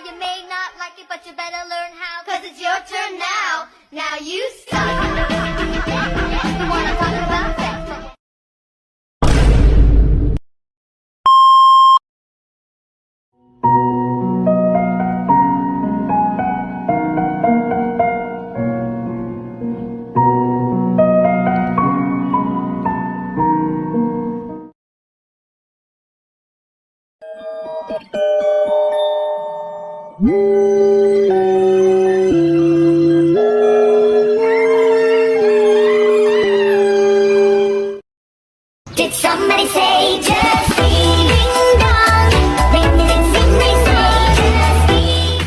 You may not like it, but you better learn how. Cause it's your turn now. Now you start. You wanna talk about sex? Did somebody say just ding dong? Ring ding ding they say just ding.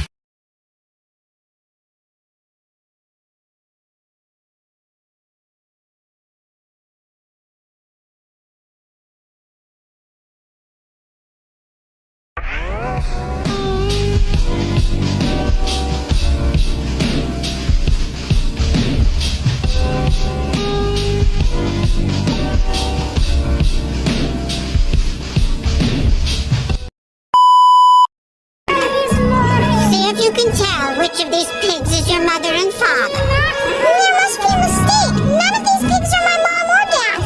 See if you can tell which of these pigs is your mother and father. There must be a mistake. None of these pigs are my mom or dad.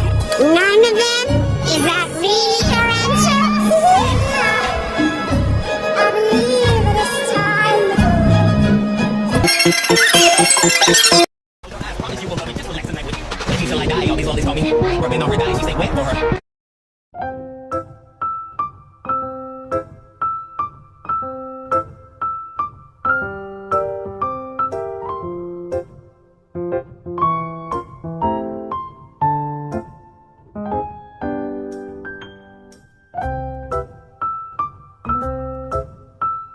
None of them? Is that really your answer? I believe this time. I promise you will love me. Just relax tonight with me. She till I die, all these call me. Rubbing on her thighs, she say wait for her.